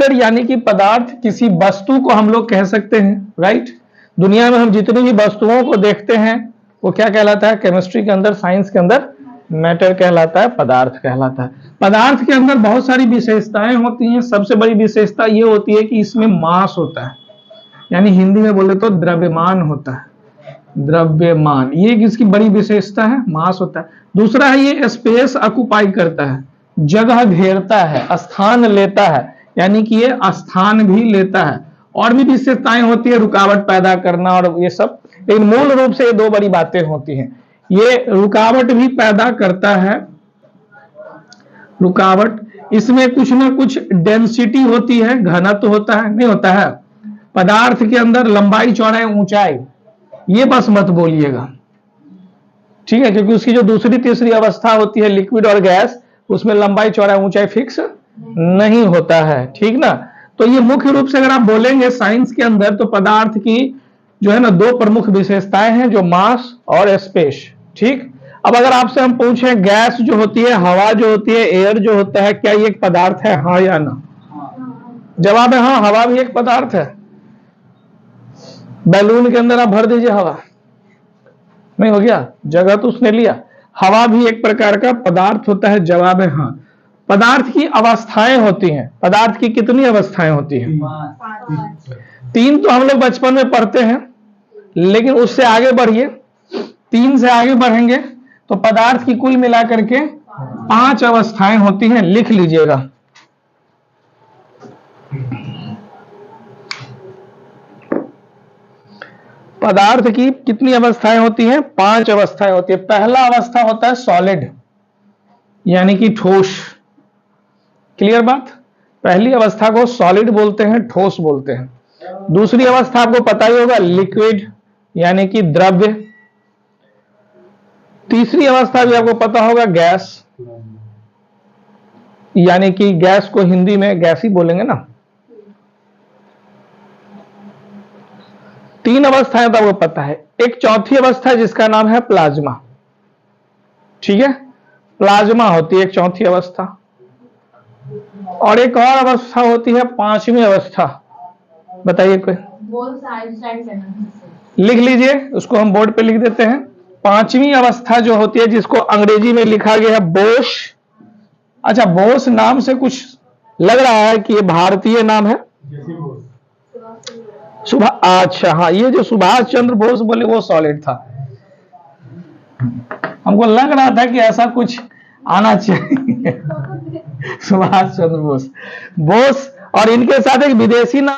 Matter यानी कि पदार्थ, किसी वस्तु को हम लोग कह सकते हैं, राइट। दुनिया में हम जितनी भी वस्तुओं को देखते हैं वो क्या कहलाता है, केमिस्ट्री के अंदर, साइंस के अंदर मैटर कहलाता है, पदार्थ कहलाता है। पदार्थ के अंदर बहुत सारी विशेषताएं होती हैं। सबसे बड़ी विशेषता ये होती है कि इसमें मास होता है, यानी हिंदी में बोले तो द्रव्यमान होता है, द्रव्यमान, ये किसकी बड़ी विशेषता है, मास होता है। दूसरा है ये स्पेस ऑक्युपाई करता है, जगह घेरता है, स्थान लेता है, यानी कि ये स्थान भी लेता है। और भी विशेषताएं होती है, रुकावट पैदा करना और ये सब, लेकिन मूल रूप से ये दो बड़ी बातें होती हैं। ये रुकावट भी पैदा करता है, रुकावट, इसमें कुछ ना कुछ डेंसिटी होती है, घनत्व होता है, नहीं होता है पदार्थ के अंदर, लंबाई चौड़ाई ऊंचाई, ये बस मत बोलिएगा, ठीक है, क्योंकि उसकी जो दूसरी तीसरी अवस्था होती है लिक्विड और गैस, उसमें लंबाई चौड़ाई ऊंचाई फिक्स नहीं होता है, ठीक ना। तो ये मुख्य रूप से अगर आप बोलेंगे साइंस के अंदर, तो पदार्थ की जो है ना दो प्रमुख विशेषताएं हैं, जो मास और स्पेस, ठीक। अब अगर आपसे हम पूछें गैस जो होती है, हवा जो होती है, एयर जो होता है, क्या ये एक पदार्थ है, हाँ या ना? जवाब है हाँ, हवा भी एक पदार्थ है। बैलून के अंदर आप भर दीजिए हवा, नहीं हो गया, जगह तो उसने लिया। हवा भी एक प्रकार का पदार्थ होता है, जवाब है हाँ। पदार्थ की अवस्थाएं होती हैं, पदार्थ की कितनी अवस्थाएं होती हैं? 3 तो हम लोग बचपन में पढ़ते हैं, लेकिन उससे आगे बढ़िए, 3 से आगे बढ़ेंगे तो पदार्थ की कुल मिलाकर के 5 अवस्थाएं होती हैं, लिख लीजिएगा। पदार्थ की कितनी अवस्थाएं होती हैं? 5 अवस्थाएं होती है। पहला अवस्था होता है सॉलिड, यानी कि ठोस। क्लियर बात? पहली अवस्था को सॉलिड बोलते हैं, ठोस बोलते हैं। दूसरी अवस्था आपको पता ही होगा, लिक्विड, यानी कि द्रव्य। तीसरी अवस्था भी आपको पता होगा, गैस, यानी कि गैस को हिंदी में गैस ही बोलेंगे ना। 3 अवस्थाएं तो आपको पता है। एक चौथी अवस्था जिसका नाम है प्लाज्मा, ठीक है, प्लाज्मा होती है एक चौथी अवस्था। और एक और अवस्था होती है 5वीं अवस्था, बताइए कोई? लिख लीजिए, उसको हम बोर्ड पे लिख देते हैं। 5वीं अवस्था जो होती है, जिसको अंग्रेजी में लिखा गया है बोस। अच्छा, बोस नाम से कुछ लग रहा है कि ये भारतीय नाम है? अच्छा हाँ, ये जो सुभाष चंद्र बोस बोले वो सॉलिड था। हमको लग रहा था कि ऐसा कुछ आना चाहिए। सुभाष चंद्र बोस, बोस, और इनके साथ एक विदेशी नाम